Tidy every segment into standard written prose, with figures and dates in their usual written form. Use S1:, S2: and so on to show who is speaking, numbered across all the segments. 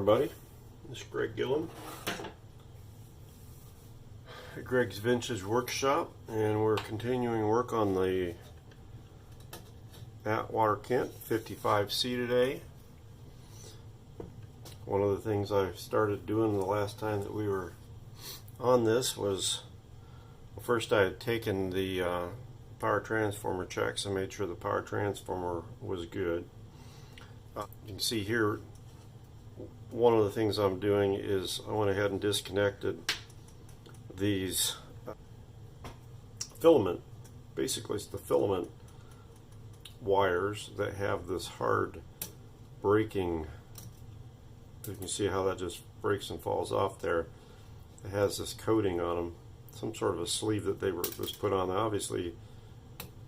S1: everybody. This is Greg at Gregg's Vintage Workshop, and we're continuing work on the Atwater Kent 55C today. One of the things I started doing the last time that we were on this was, well, first I had taken the power transformer checks and made sure the power transformer was good. You can see here, one of the things I'm doing is I went ahead and disconnected these filament, basically it's the filament wires that have this hard breaking. You can see how that just breaks and falls off there. It has this coating on them, some sort of a sleeve that was put on. Obviously,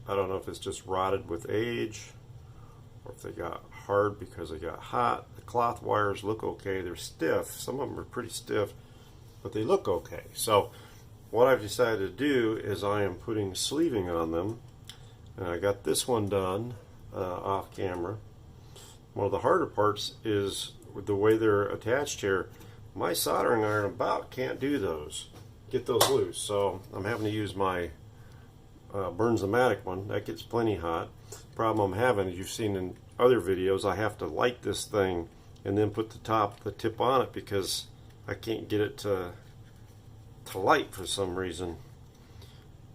S1: I don't know if it's just rotted with age or if they got hard because they got hot. The cloth wires look okay. They're stiff. Some of them are pretty stiff, but they look okay. So what I've decided to do is I am putting sleeving on them, and I got this one done off camera. One of the harder parts is with the way they're attached here. My soldering iron about can't do those, get those loose, so I'm having to use my Burns-O-Matic one. That gets plenty hot. Problem I'm having, as you've seen in other videos, I have to light this thing and then put the tip on it because I can't get it to light for some reason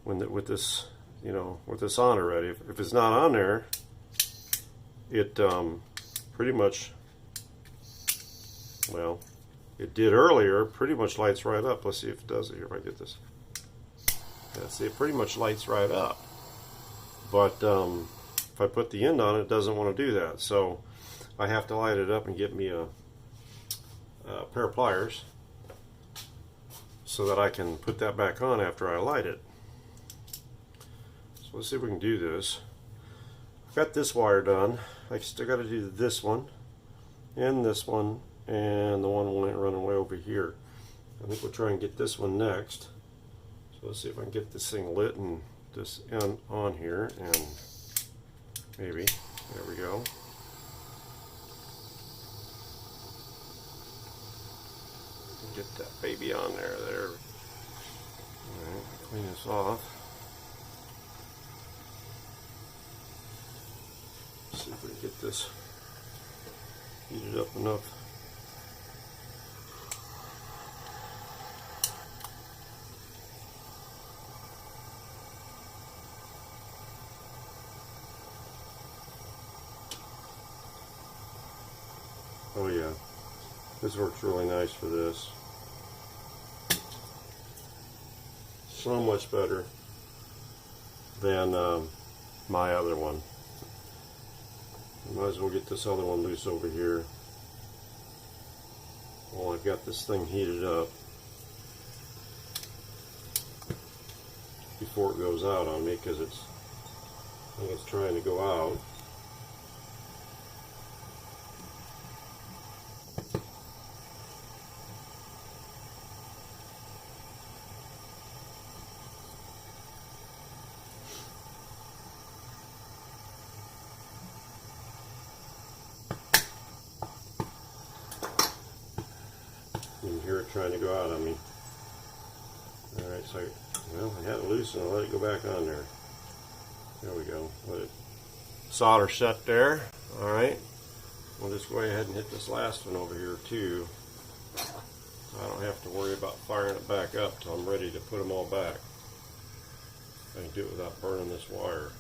S1: with this on already. If it's not on there, it pretty much, well, it did earlier, pretty much lights right up. Let's see if it does it here, if I get this. Yeah, see, it pretty much lights right up. But if I put the end on it, it doesn't want to do that. So I have to light it up and get me a pair of pliers so that I can put that back on after I light it. So let's see if we can do this. I've got this wire done. I still got to do this one and the one running way over here. I think we'll try and get this one next. So let's see if I can get this thing lit and this end on here, and maybe, there we go. Get that baby on there. Alright, clean this off. See if we can get this heated up enough. Oh yeah, this works really nice for this. So much better than my other one. Might as well get this other one loose over here while I've got this thing heated up before it goes out on me, because I think it's trying to go out. You can hear it trying to go out on me. Alright, so I had it loose and I'll let it go back on there. There we go. Let it solder set there. Alright. We'll just go ahead and hit this last one over here too. I don't have to worry about firing it back up till I'm ready to put them all back. I can do it without burning this wire.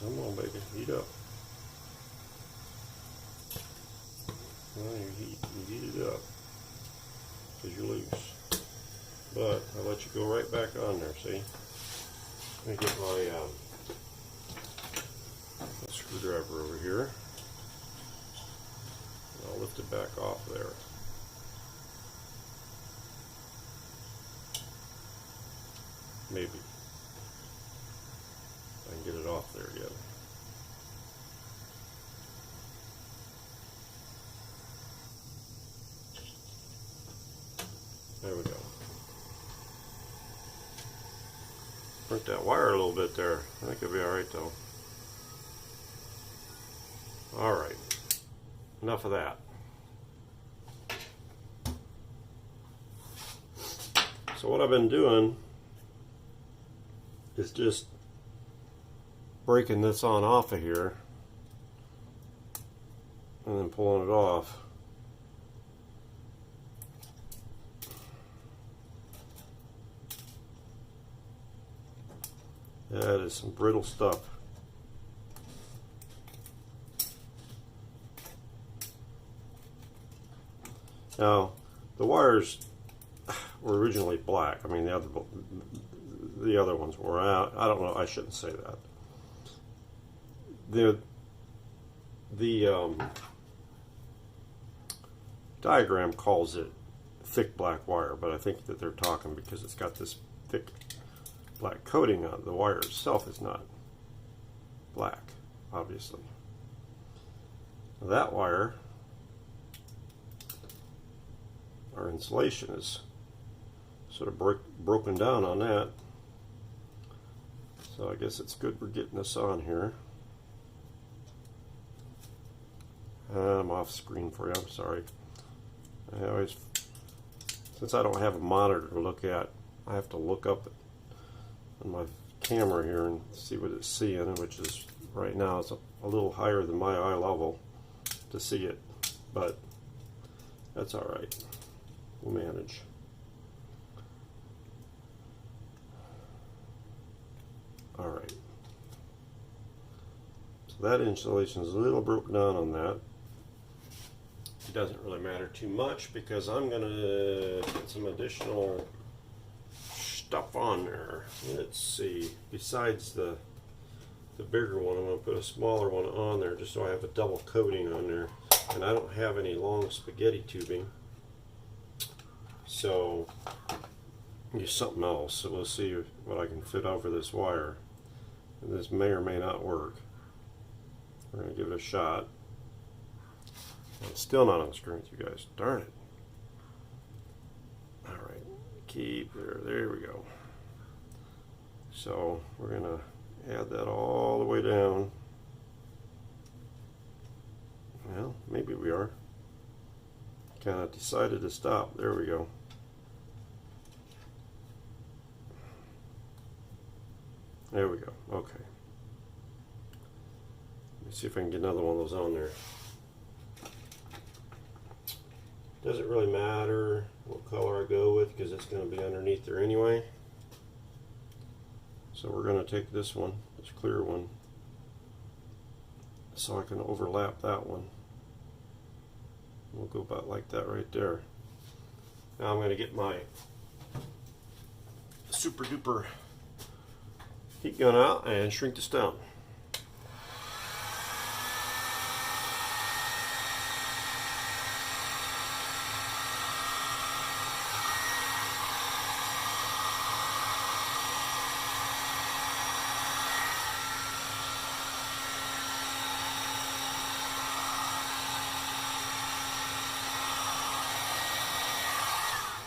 S1: Come on, baby, heat up. Well, you heat it up because you're loose. But I'll let you go right back on there, see? Let me get my screwdriver over here. I'll lift it back off there. Maybe. I can get it off there yet. Shrink that wire a little bit there. I think it'll be alright though. Alright, enough of that. So what I've been doing is just breaking this on off of here and then pulling it off. That is some brittle stuff. Now, the wires were originally black. I mean, the other ones were. I don't know. I shouldn't say that. The diagram calls it thick black wire, but I think that they're talking because it's got this thick black coating on it. The wire itself is not black, obviously. That wire, our insulation is sort of broken down on that. So I guess it's good we're getting this on here. I'm off screen for you, I'm sorry. I always, since I don't have a monitor to look at, I have to look up on my camera here and see what it's seeing, which is right now it's a little higher than my eye level to see it, but that's all right. We'll manage. All right. So that insulation is a little broken down on that. It doesn't really matter too much because I'm going to put some additional stuff on there. Let's see. Besides the bigger one, I'm going to put a smaller one on there just so I have a double coating on there. And I don't have any long spaghetti tubing, so use something else. So we'll see what I can fit over this wire. And this may or may not work. We're going to give it a shot. It's still not on the screen with you guys. Darn it. Alright, keep there. There we go. So we're going to add that all the way down. Well, maybe we are. Kind of decided to stop. There we go. There we go. Okay. Let me see if I can get another one of those on there. Doesn't really matter what color I go with because it's going to be underneath there anyway. So we're going to take this one, this clear one, so I can overlap that one. We'll go about like that right there. Now I'm going to get my super duper heat gun out and shrink this down.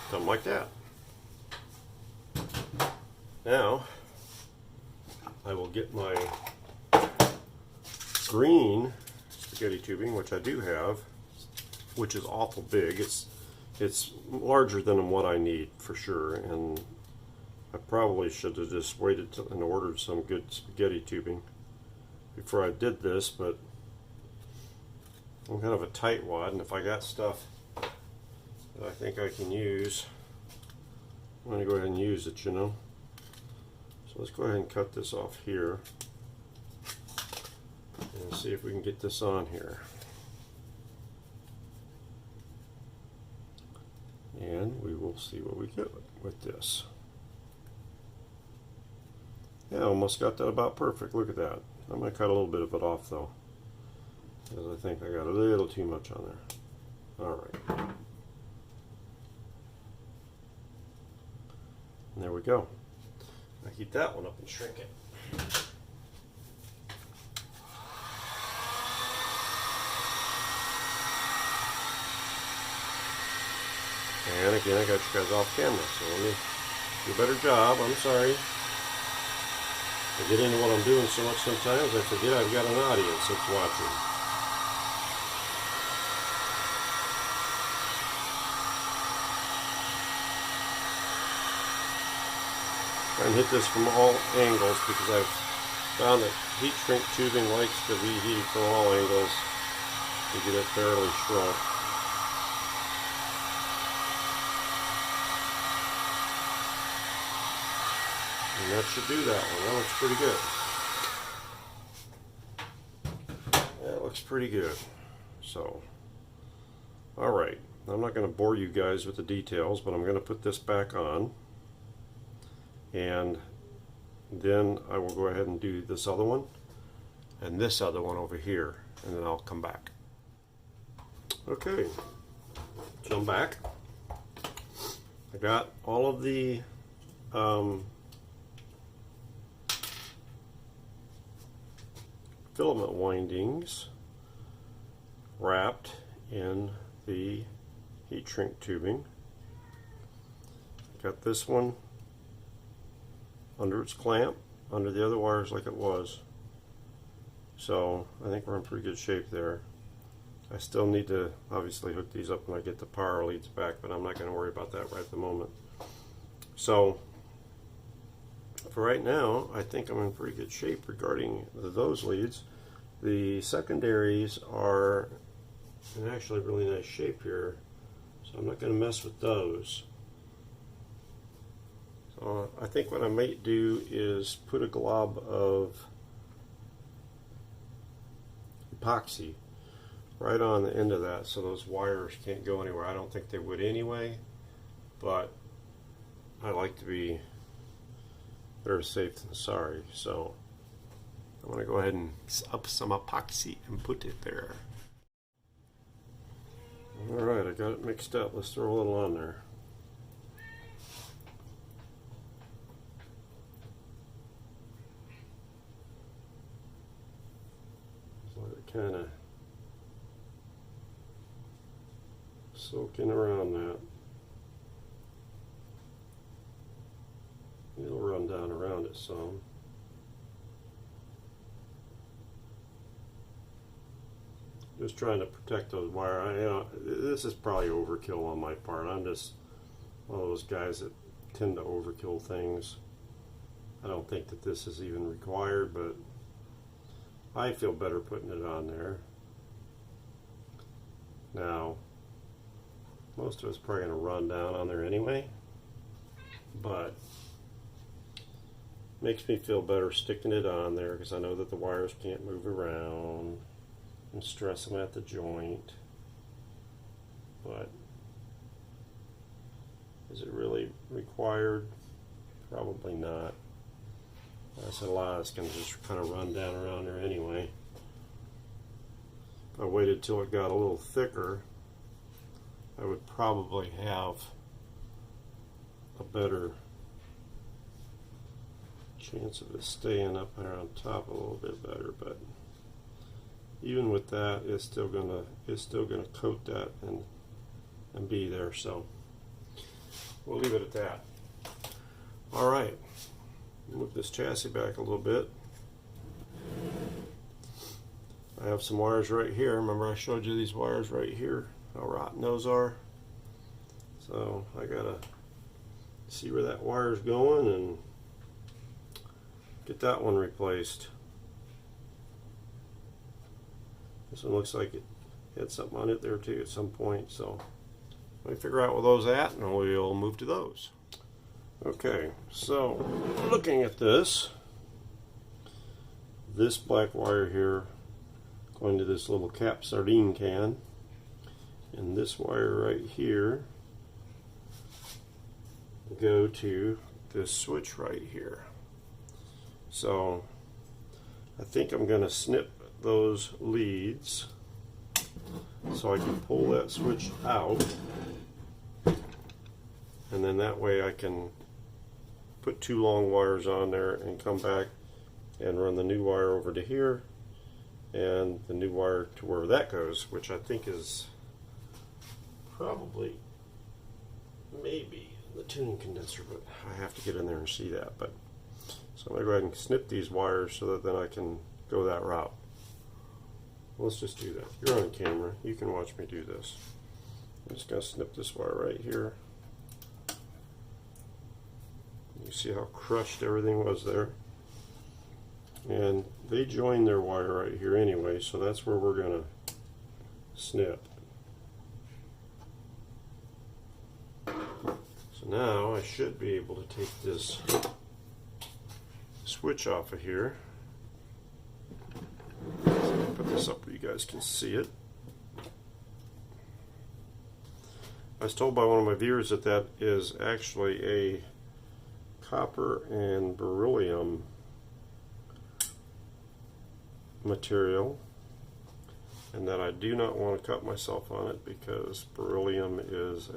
S1: Something like that. Now I will get my green spaghetti tubing, which I do have, which is awful big. It's larger than what I need for sure, and I probably should have just waited and ordered some good spaghetti tubing before I did this, but I'm kind of a tightwad, and if I got stuff that I think I can use, I'm going to go ahead and use it, you know. So let's go ahead and cut this off here and see if we can get this on here. And we will see what we get with this. Yeah, almost got that about perfect. Look at that. I'm going to cut a little bit of it off though, because I think I got a little too much on there. Alright. And there we go. I heat that one up and shrink it. And again, I got you guys off camera, so let me do a better job. I'm sorry. I get into what I'm doing so much sometimes I forget I've got an audience that's watching. Try and hit this from all angles because I've found that heat shrink tubing likes to be heated from all angles to get it fairly shrunk. And that should do that one. That looks pretty good. That looks pretty good. So, alright. I'm not going to bore you guys with the details, but I'm going to put this back on. And then I will go ahead and do this other one and this other one over here, and then I'll come back. Okay, so I'm back. I got all of the filament windings wrapped in the heat shrink tubing. Got this one under its clamp, under the other wires like it was. So I think we're in pretty good shape there. I still need to obviously hook these up when I get the power leads back, but I'm not going to worry about that right at the moment. So for right now, I think I'm in pretty good shape regarding those leads. The secondaries are in actually really nice shape here, so I'm not going to mess with those. So I think what I might do is put a glob of epoxy right on the end of that so those wires can't go anywhere. I don't think they would anyway, but I like to be better safe than sorry. So I'm going to go ahead and up some epoxy and put it there. Alright, I got it mixed up. Let's throw a little on there. Kind of soaking around that. It'll run down around it some. Just trying to protect those wires. This is probably overkill on my part. I'm just one of those guys that tend to overkill things. I don't think that this is even required, but I feel better putting it on there. Now, most of it's probably going to run down on there anyway, but makes me feel better sticking it on there because I know that the wires can't move around and stress them at the joint. But is it really required? Probably not. I said a lot, it's going to just kind of run down around there anyway. If I waited till it got a little thicker, I would probably have a better chance of it staying up there on top a little bit better. But even with that, it's still gonna coat that and be there. So we'll leave it at that. All right. Move this chassis back a little bit. I have some wires right here. Remember I showed you these wires right here, how rotten those are. So I gotta see where that wire's going and get that one replaced. This one looks like it had something on it there too at some point. So let me figure out where those at and we'll move to those. Okay, so looking at this black wire here going to this little cap sardine can, and this wire right here go to this switch right here. So I think I'm going to snip those leads so I can pull that switch out, and then that way I can put two long wires on there and come back and run the new wire over to here and the new wire to where that goes, which I think is probably maybe the tuning condenser, but I have to get in there and see that. But So I'm going to go ahead and snip these wires so that then I can go that route. Let's just do that. You're on camera. You can watch me do this. I'm just going to snip this wire right here. You see how crushed everything was there? And they join their wire right here anyway, so that's where we're going to snip. So now I should be able to take this switch off of here. Put this up where you guys can see it. I was told by one of my viewers that that is actually a copper and beryllium material, and that I do not want to cut myself on it because beryllium is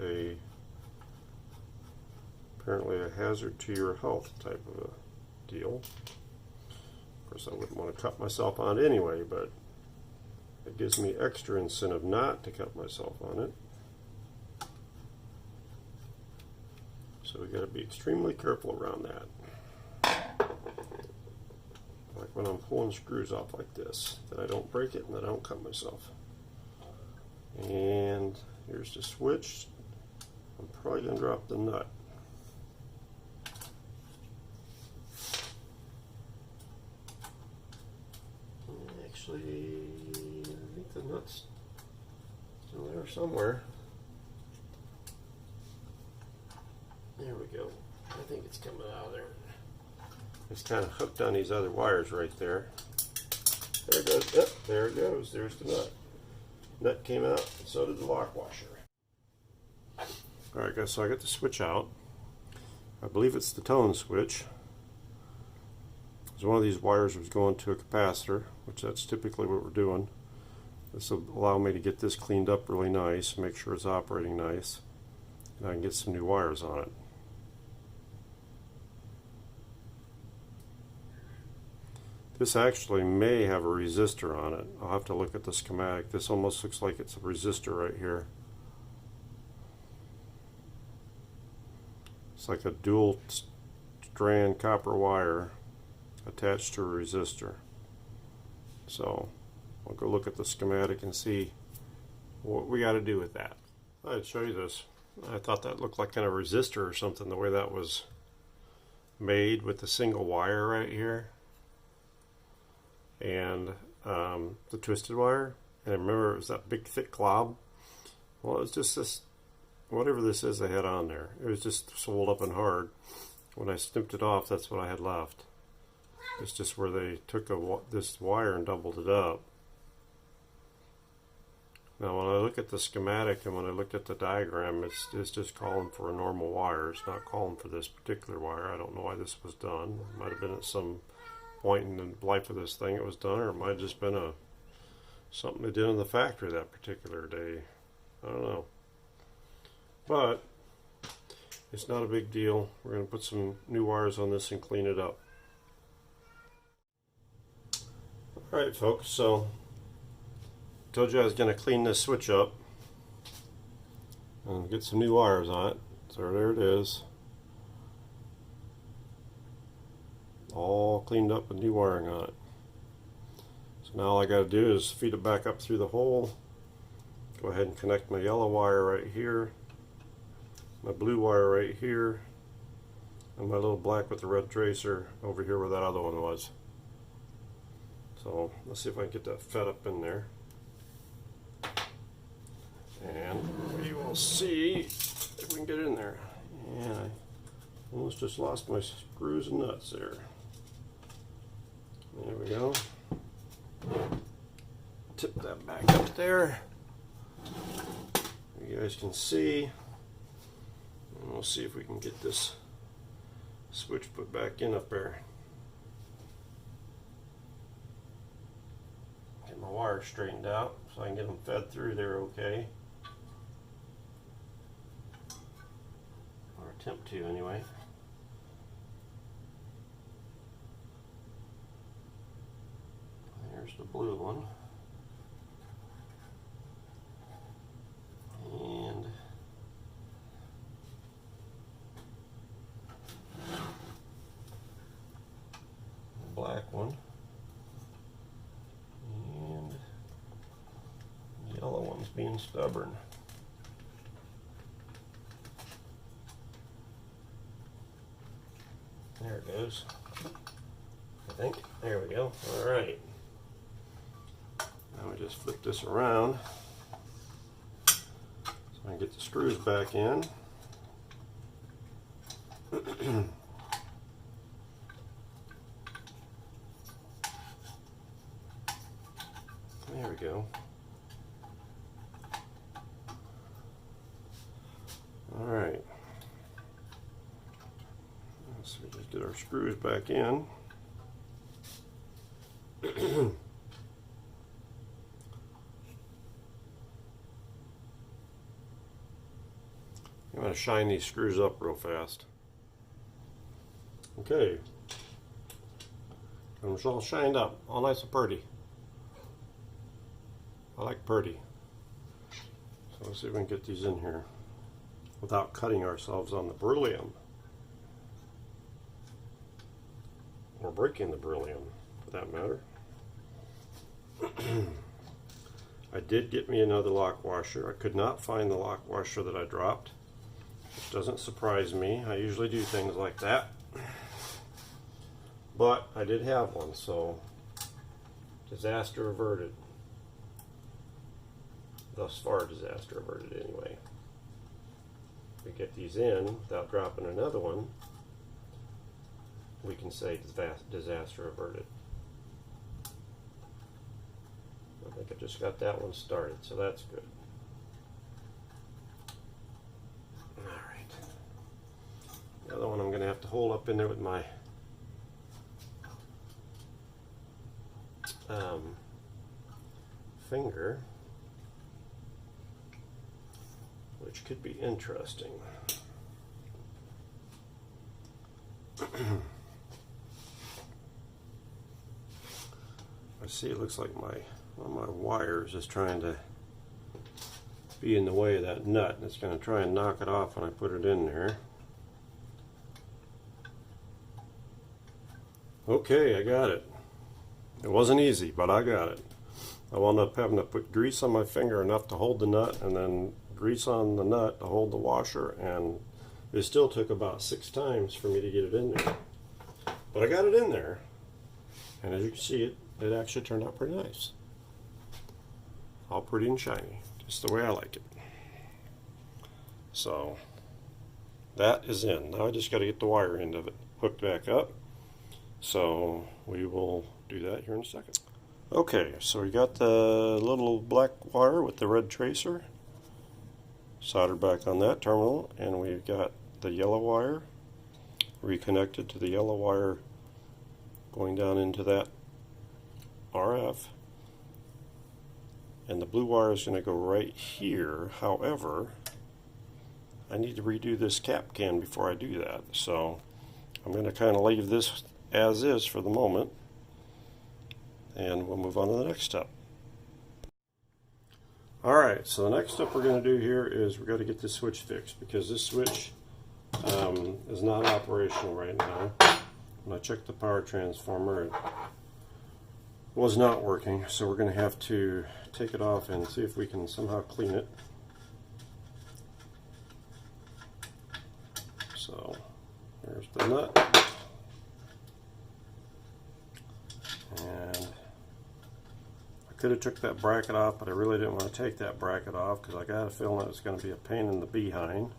S1: apparently a hazard to your health type of a deal. Of course, I wouldn't want to cut myself on it anyway, but it gives me extra incentive not to cut myself on it. So we got to be extremely careful around that. Like when I'm pulling screws off like this, that I don't break it and that I don't cut myself. And here's the switch. I'm probably going to drop the nut. Actually, I think the nut's still there somewhere. There we go. I think it's coming out of there. It's kind of hooked on these other wires right there. There it goes. Yep, there it goes. There's the nut. Nut came out, and so did the lock washer. Alright guys, so I got the switch out. I believe it's the tone switch. So one of these wires was going to a capacitor, which that's typically what we're doing. This will allow me to get this cleaned up really nice, make sure it's operating nice, and I can get some new wires on it. This actually may have a resistor on it. I'll have to look at the schematic. This almost looks like it's a resistor right here. It's like a dual strand copper wire attached to a resistor. So I'll go look at the schematic and see what we got to do with that. I'd show you this. I thought that looked like kind of a resistor or something, the way that was made with the single wire right here and the twisted wire. And I remember it was that big thick glob. Well, it was just this, whatever this is they had on there. It was just swelled up and hard. When I snipped it off, that's what I had left. It's just where they took this wire and doubled it up. Now when I look at the schematic and when I looked at the diagram, it's just calling for a normal wire. It's not calling for this particular wire. I don't know why this was done. It might have been at some point in the life of this thing it was done, or it might have just been something they did in the factory that particular day. I don't know. But it's not a big deal. We're going to put some new wires on this and clean it up. Alright folks, so told you I was going to clean this switch up and get some new wires on it. So there it is. All cleaned up with new wiring on it. So now all I got to do is feed it back up through the hole. Go ahead and connect my yellow wire right here, my blue wire right here, and my little black with the red tracer over here where that other one was. So let's see if I can get that fed up in there. And we will see if we can get in there. And I almost just lost my screws and nuts there. There we go. Tip that back up there. You guys can see. And we'll see if we can get this switch put back in up there. Get my wires straightened out so I can get them fed through there okay. Or attempt to anyway. There's the blue one. And black one. And the yellow one's being stubborn. There it goes. I think. There we go. Alright. Now we just flip this around so I can get the screws back in. There we go. Alright. So we just get our screws back in. I'm going to shine these screws up real fast. Okay. And it's all shined up, all nice and pretty. I like pretty. So let's see if we can get these in here without cutting ourselves on the beryllium. Or breaking the beryllium, for that matter. I did get me another lock washer. I could not find the lock washer that I dropped, which doesn't surprise me. I usually do things like that. But I did have one, so disaster averted. Thus far, disaster averted anyway. If we get these in without dropping another one, we can say disaster averted. I think I just got that one started, so that's good. Alright. The other one I'm going to have to hold up in there with my finger, which could be interesting. I see it looks like one of my wires is trying to be in the way of that nut, and it's going to try and knock it off when I put it in there. Okay, I got it. It wasn't easy, but I got it. I wound up having to put grease on my finger enough to hold the nut, and then grease on the nut to hold the washer, and it still took about 6 times for me to get it in there. But I got it in there, and as you can see, it actually turned out pretty nice. All pretty and shiny, just the way I like it. So that is in. Now I just got to get the wire end of it hooked back up. So we will do that here in a second. Okay, so we got the little black wire with the red tracer soldered back on that terminal, and we've got the yellow wire reconnected to the yellow wire going down into that RF, and the blue wire is going to go right here. However, I need to redo this cap can before I do that, so I'm going to kind of leave this as is for the moment, and we'll move on to the next step. Alright, so the next step we're going to do here is we've got to get this switch fixed, because this switch is not operational right now. When I checked the power transformer, it was not working, so we're going to have to take it off and see if we can somehow clean it. So there's the nut, and I could have took that bracket off, but I really didn't want to take that bracket off because I got a feeling it was going to be a pain in the behind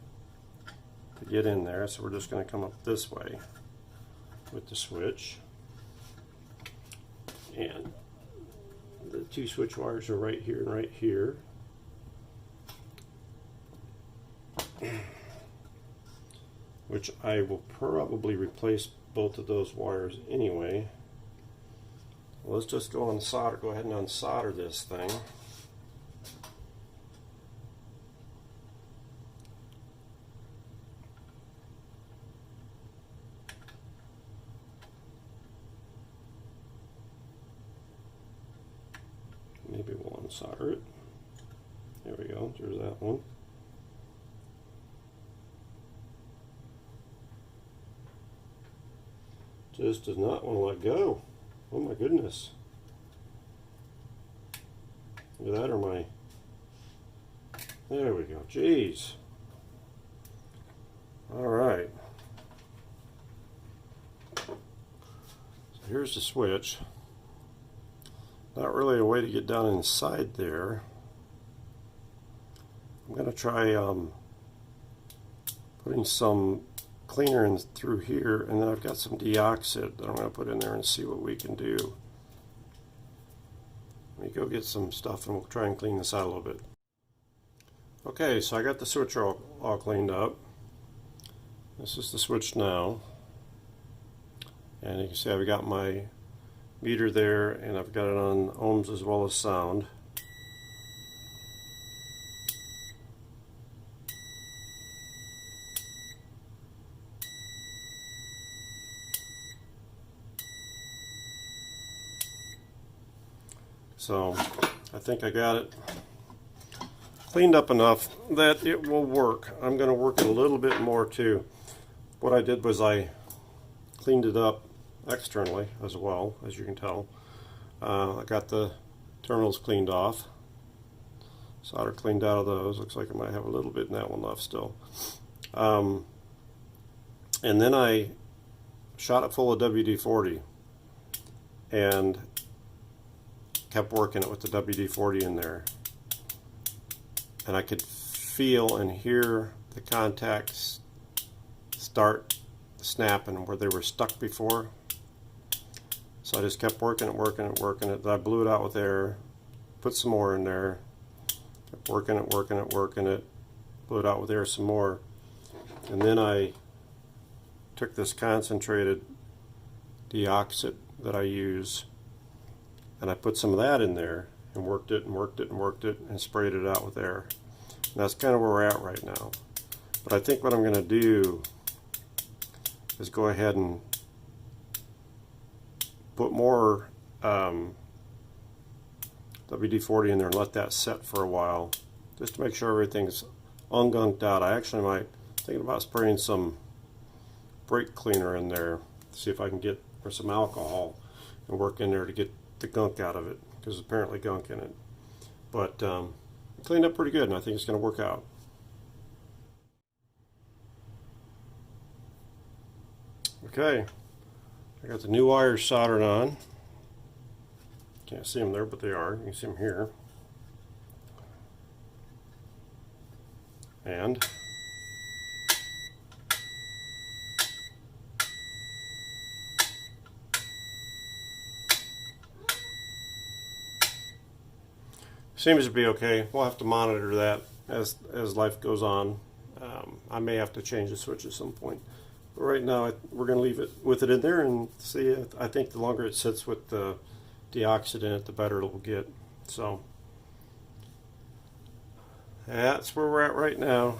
S1: to get in there. So we're just going to come up this way with the switch, and the 2 switch wires are right here and right here. Which I will probably replace both of those wires anyway. Well, let's just go ahead and unsolder this thing. Maybe we'll unsolder it. There we go, there's that one. Just does not want to let go. Oh my goodness. Look at that, or my... There we go. Jeez. Alright. So here's the switch. Not really a way to get down inside there. I'm going to try putting some cleaner in through here, and then I've got some deoxit that I'm going to put in there and see what we can do. Let me go get some stuff and we'll try and clean this out a little bit. Okay, so I got the switch all cleaned up. This is the switch now. And you can see I've got my meter there, and I've got it on ohms as well as sound. So I think I got it cleaned up enough that it will work. I'm going to work it a little bit more too. What I did was I cleaned it up externally as well, as you can tell. I got the terminals cleaned off, solder cleaned out of those. Looks like I might have a little bit in that one left still. And then I shot it full of WD-40 and kept working it with the WD-40 in there. And I could feel and hear the contacts start snapping where they were stuck before. So I just kept working it, working it, working it. I blew it out with air, put some more in there, kept working it, working it, working it, blew it out with air some more. And then I took this concentrated deoxit that I use, and I put some of that in there and worked it and worked it and worked it and sprayed it out with air. And that's kind of where we're at right now. But I think what I'm going to do is go ahead and put more WD-40 in there and let that set for a while, just to make sure everything's ungunked out. I actually might thinking about spraying some brake cleaner in there, see if I can get, or some alcohol, and work in there to get the gunk out of it, because there's apparently gunk in it. But cleaned up pretty good, and I think it's going to work out. Okay, I got the new wires soldered on. Can't see them there, but they are. You can see them here. And seems to be okay. We'll have to monitor that as life goes on. I may have to change the switch at some point. But right now, we're going to leave it with it in there and see. I think the longer it sits with the deoxit in it, the better it will get. So that's where we're at right now.